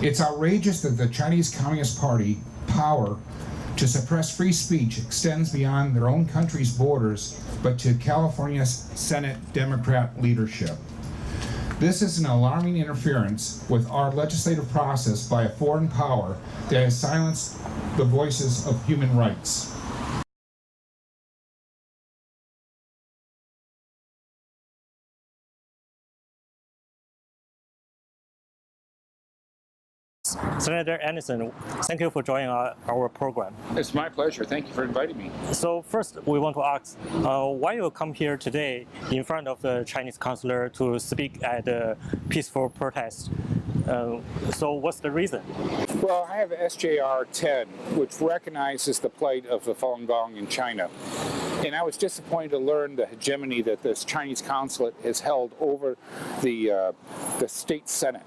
It's outrageous that the Chinese Communist Party power to suppress free speech extends beyond their own country's borders, but to California's Senate Democrat leadership. This is an alarming interference with our legislative process by a foreign power that has silenced the voices of human rights. Senator Anderson, thank you for joining our program. It's my pleasure. Thank you for inviting me. So first, we want to ask, why you come here today in front of the Chinese Consulate to speak at a peaceful protest? So what's the reason? Well, I have SJR 10, which recognizes the plight of the Falun Gong in China. And I was disappointed to learn the hegemony that this Chinese consulate has held over the state senate.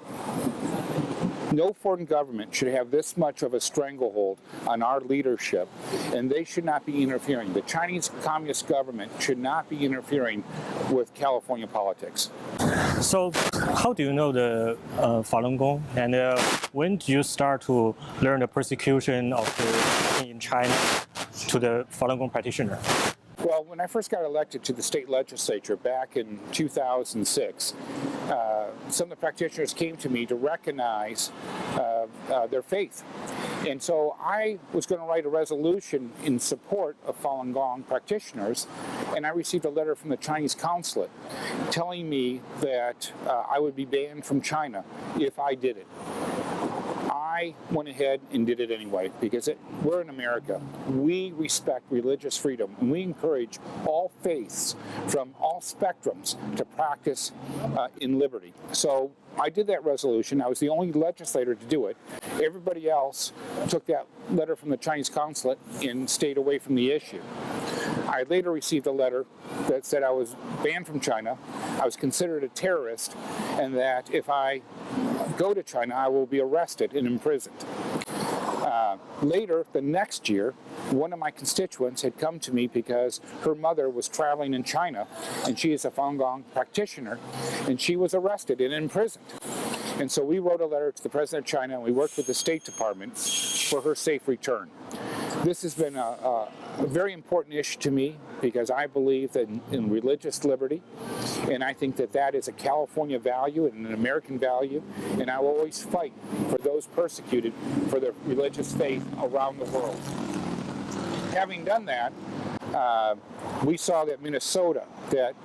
No foreign government should have this much of a stranglehold on our leadership, and they should not be interfering. The Chinese Communist government should not be interfering with California politics. So how do you know the Falun Gong, and when do you start to learn the persecution in China to the Falun Gong practitioner? Well, when I first got elected to the state legislature back in 2006, some of the practitioners came to me to recognize their faith. And so I was going to write a resolution in support of Falun Gong practitioners, and I received a letter from the Chinese Consulate telling me that I would be banned from China if I did it. I went ahead and did it anyway because we're in America. We respect religious freedom, and we encourage all faiths from all spectrums to practice in liberty. So I did that resolution. I was the only legislator to do it. Everybody else took that letter from the Chinese Consulate and stayed away from the issue. I later received a letter that said I was banned from China, I was considered a terrorist, and that if I go to China, I will be arrested and imprisoned. Later, the next year, one of my constituents had come to me because her mother was traveling in China, and she is a Falun Gong practitioner, and she was arrested and imprisoned. And so we wrote a letter to the President of China, and we worked with the State Department for her safe return. This has been a very important issue to me because I believe that in religious liberty, and I think that that is a California value and an American value, and I will always fight for those persecuted for their religious faith around the world. Having done that, we saw that Minnesota, that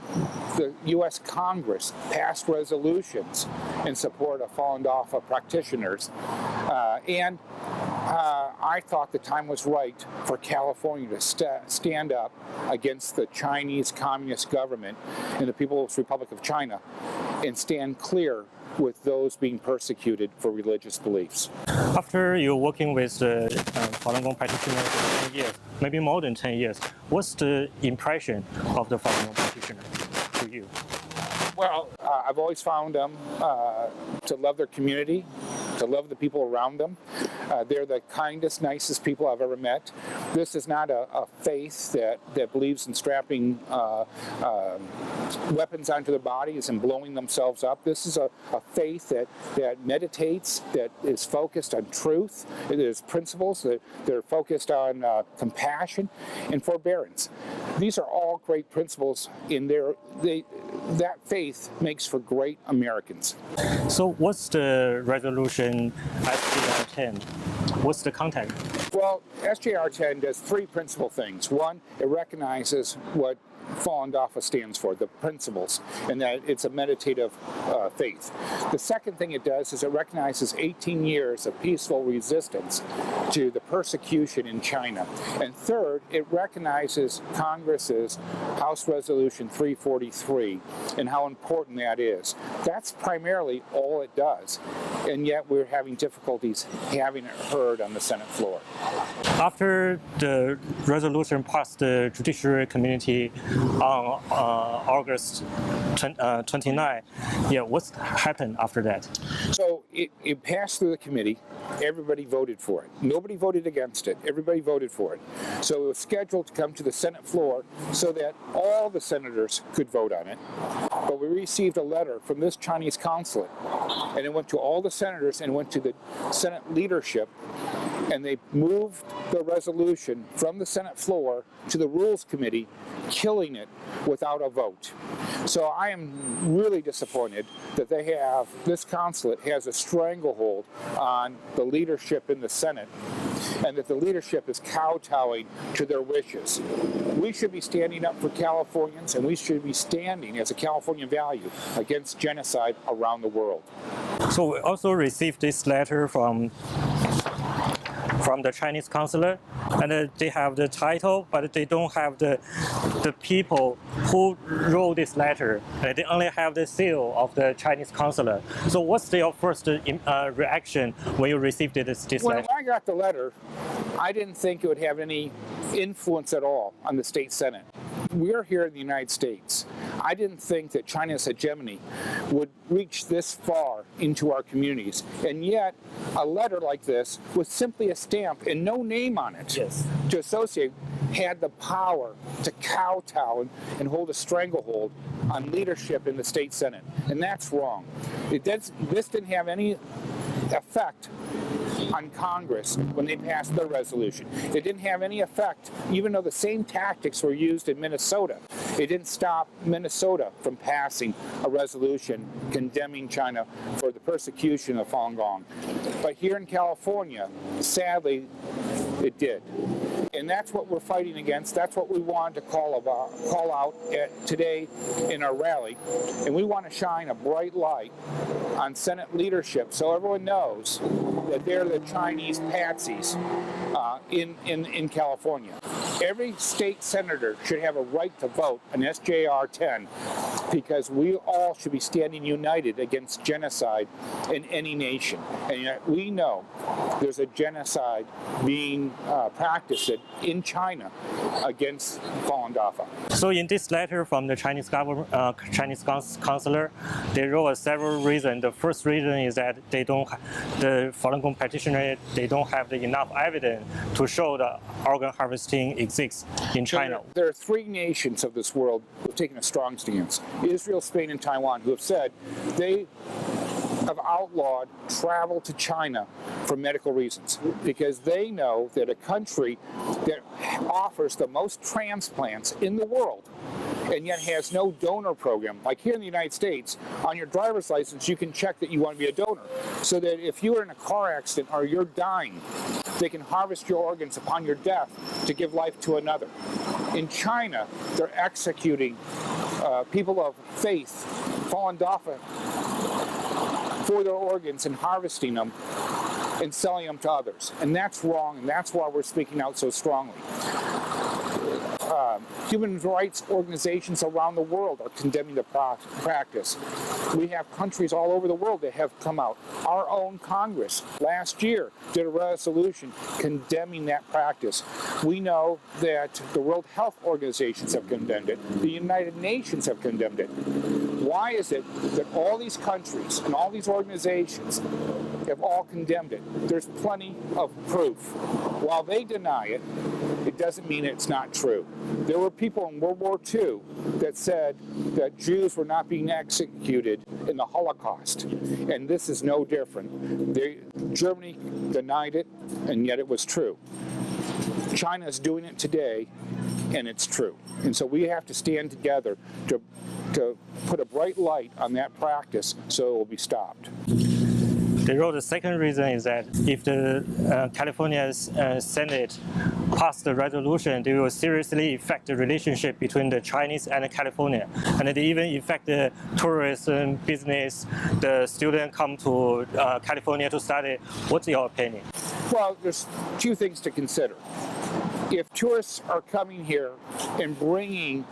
the U.S. Congress passed resolutions in support of Falun Gong practitioners, and I thought the time was right for California to stand up against the Chinese Communist government and the People's Republic of China and stand clear with those being persecuted for religious beliefs. After you're working with the Falun Gong practitioner for 10 years, maybe more than 10 years, what's the impression of the Falun Gong practitioner to you? Well, I've always found them to love their community, to love the people around them. They're the kindest, nicest people I've ever met. This is not a faith that believes in strapping weapons onto their bodies and blowing themselves up. This is a faith that meditates, that is focused on truth. It is principles. They're focused on compassion and forbearance. These are all great principles in that faith makes for great Americans. So what's the resolution SJR 10? What's the content? Well, SJR 10 does three principal things. One, it recognizes what Falun Gong stands for, the principles, and that it's a meditative faith. The second thing it does is it recognizes 18 years of peaceful resistance to the persecution in China. And third, it recognizes Congress's House Resolution 343 and how important that is. That's primarily all it does, and yet we're having difficulties having it heard on the Senate floor. After the resolution passed the judiciary community on August 29, what's happened after that? So it passed through the committee. Everybody voted for it. Nobody voted against it. Everybody voted for it. So it was scheduled to come to the Senate floor so that all the senators could vote on it. but we received a letter from this Chinese consulate, and it went to all the senators and went to the Senate leadership, and they moved the resolution from the Senate floor to the Rules Committee, killing it without a vote. So I am really disappointed that this consulate has a stranglehold on the leadership in the Senate, and that the leadership is kowtowing to their wishes. We should be standing up for Californians, and we should be standing as a Californian value against genocide around the world. So we also received this letter from the Chinese Consulate, and they have the title, but they don't have the people who wrote this letter. They only have the seal of the Chinese Consulate. So what's your first reaction when you received this When letter? I got the letter, I didn't think it would have any influence at all on the state Senate. We're here in the United States. I didn't think that China's hegemony would reach this far into our communities. And yet, a letter like this with simply a stamp and no name on it to associate had the power to kowtow and hold a stranglehold on leadership in the state Senate. And that's wrong. This didn't have any effect on Congress when they passed their resolution. It didn't have any effect, even though the same tactics were used in Minnesota. It didn't stop Minnesota from passing a resolution condemning China for the persecution of Falun Gong. But here in California, sadly, it did. And that's what we're fighting against. That's what we wanted to call out today in our rally. And we want to shine a bright light on Senate leadership so everyone knows that they're the Chinese patsies in California. Every state senator should have a right to vote on SJR 10 because we all should be standing united against genocide in any nation. And yet we know there's a genocide being practiced in China against Falun Dafa. So in this letter from the Chinese government, Chinese consular, they wrote several reasons. The first reason is that the Falun Gong practitioner, they don't have enough evidence to show that organ harvesting exists in China. There are three nations of this world who have taken a strong stance: Israel, Spain, and Taiwan, who have said they have outlawed travel to China for medical reasons because they know that a country that offers the most transplants in the world and yet has no donor program. Like here in the United States, on your driver's license, you can check that you want to be a donor, so that if you're in a car accident or you're dying, they can harvest your organs upon your death to give life to another. In China, they're executing people of faith, Falun Dafa, for their organs and harvesting them and selling them to others. And that's wrong, and that's why we're speaking out so strongly. Human rights organizations around the world are condemning the practice. We have countries all over the world that have come out. Our own Congress last year did a resolution condemning that practice. We know that the World Health Organizations have condemned it. The United Nations have condemned it. Why is it that all these countries and all these organizations have all condemned it? There's plenty of proof. While they deny it, it doesn't mean it's not true. There were people in World War II that said that Jews were not being executed in the Holocaust, and this is no different. Germany denied it, and yet it was true. China is doing it today, and it's true. And so we have to stand together to put a bright light on that practice so it will be stopped. They wrote the second reason is that if the California Senate passed the resolution, they will seriously affect the relationship between the Chinese and California. And they even affect the tourism business. The students come to California to study. What's your opinion? Well, there's two things to consider. If tourists are coming here and bringing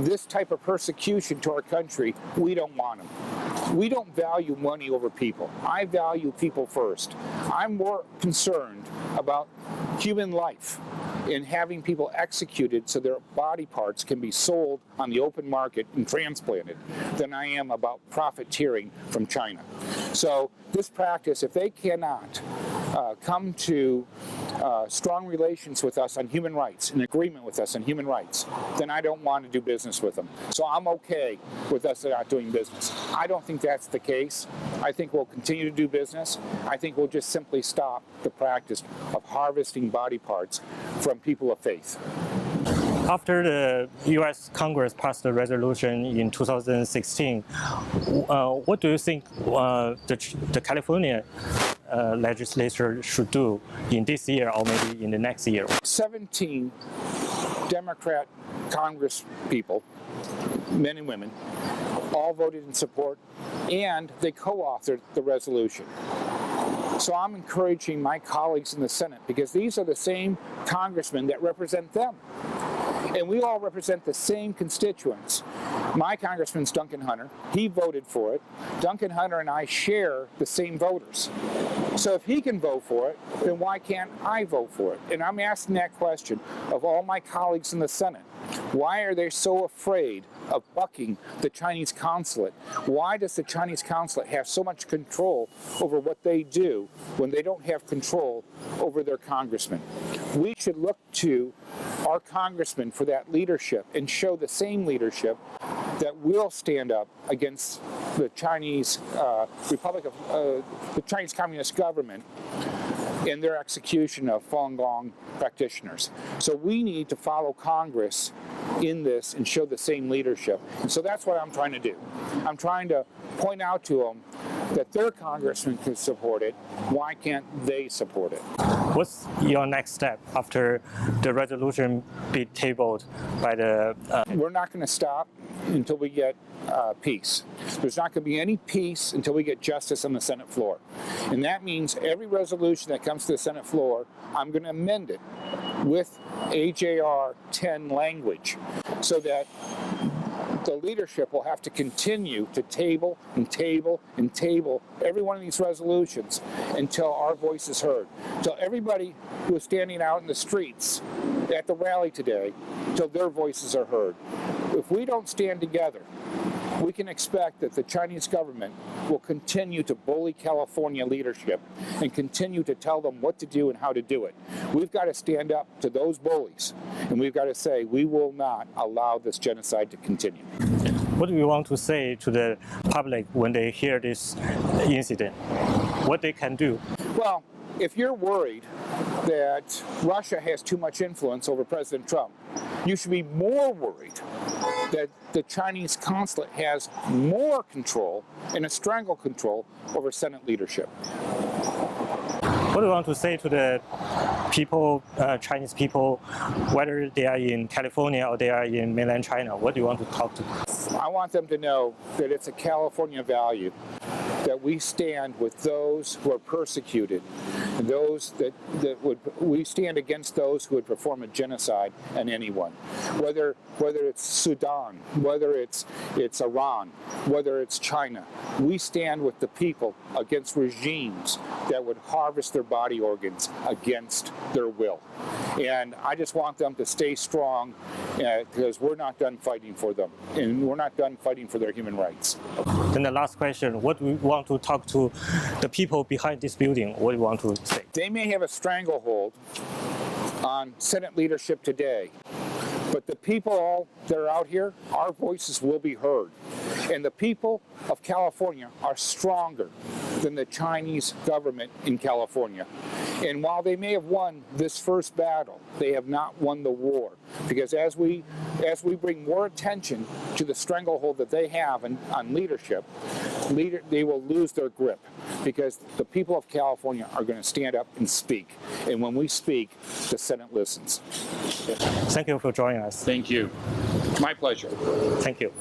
this type of persecution to our country, we don't want them. We don't value money over people. I value people first. I'm more concerned about human life and having people executed so their body parts can be sold on the open market and transplanted than I am about profiteering from China. So this practice, if they cannot come to strong relations with us on human rights, an agreement with us on human rights, then I don't want to do business with them. So I'm okay with us not doing business. I don't think that's the case. I think we'll continue to do business. I think we'll just simply stop the practice of harvesting body parts from people of faith. After the U.S. Congress passed the resolution in 2016, what do you think the California legislature should do in this year or maybe in the next year? 17 Democrat Congress people, men and women, all voted in support, and they co-authored the resolution. So I'm encouraging my colleagues in the Senate, because these are the same congressmen that represent them. And we all represent the same constituents. My congressman's Duncan Hunter. He voted for it. Duncan Hunter and I share the same voters. So if he can vote for it, then why can't I vote for it? And I'm asking that question of all my colleagues in the Senate. Why are they so afraid of bucking the Chinese Consulate? Why does the Chinese Consulate have so much control over what they do when they don't have control over their congressmen? We should look to our congressmen for that leadership and show the same leadership that will stand up against the Chinese the Chinese Communist government in their execution of Falun Gong practitioners. So we need to follow Congress in this and show the same leadership. And so that's what I'm trying to do. I'm trying to point out to them that their congressman can support it. Why can't they support it? What's your next step after the resolution be tabled by the... We're not going to stop until we get peace. There's not going to be any peace until we get justice on the Senate floor. And that means every resolution that comes to the Senate floor, I'm going to amend it with SJR 10 language so that the leadership will have to continue to table and table and table every one of these resolutions until our voice is heard. Until everybody who is standing out in the streets at the rally today, until their voices are heard. If we don't stand together, we can expect that the Chinese government will continue to bully California leadership and continue to tell them what to do and how to do it. We've got to stand up to those bullies, and we've got to say we will not allow this genocide to continue. What do you want to say to the public when they hear this incident? What they can do? Well, if you're worried that Russia has too much influence over President Trump, you should be more worried that the Chinese consulate has more control and a stranglehold control over Senate leadership. What do you want to say to the people, Chinese people, whether they are in California or they are in mainland China? What do you want to talk to them? I want them to know that it's a California value that we stand with those who are persecuted, and those we stand against those who would perform a genocide on anyone, whether it's Sudan, whether it's Iran, whether it's China. We stand with the people against regimes that would harvest their body organs against their will. And I just want them to stay strong because we're not done fighting for them, and we're not done fighting for their human rights. Then the last question, what do we want to talk to the people behind this building? What do you want to say? They may have a stranglehold on Senate leadership today, but the people that are out here, our voices will be heard. And the people of California are stronger than the Chinese government in California. And while they may have won this first battle, they have not won the war. Because as we bring more attention to the stranglehold that they have on leadership, they will lose their grip. Because the people of California are going to stand up and speak. And when we speak, the Senate listens. Thank you for joining us. Thank you. My pleasure. Thank you.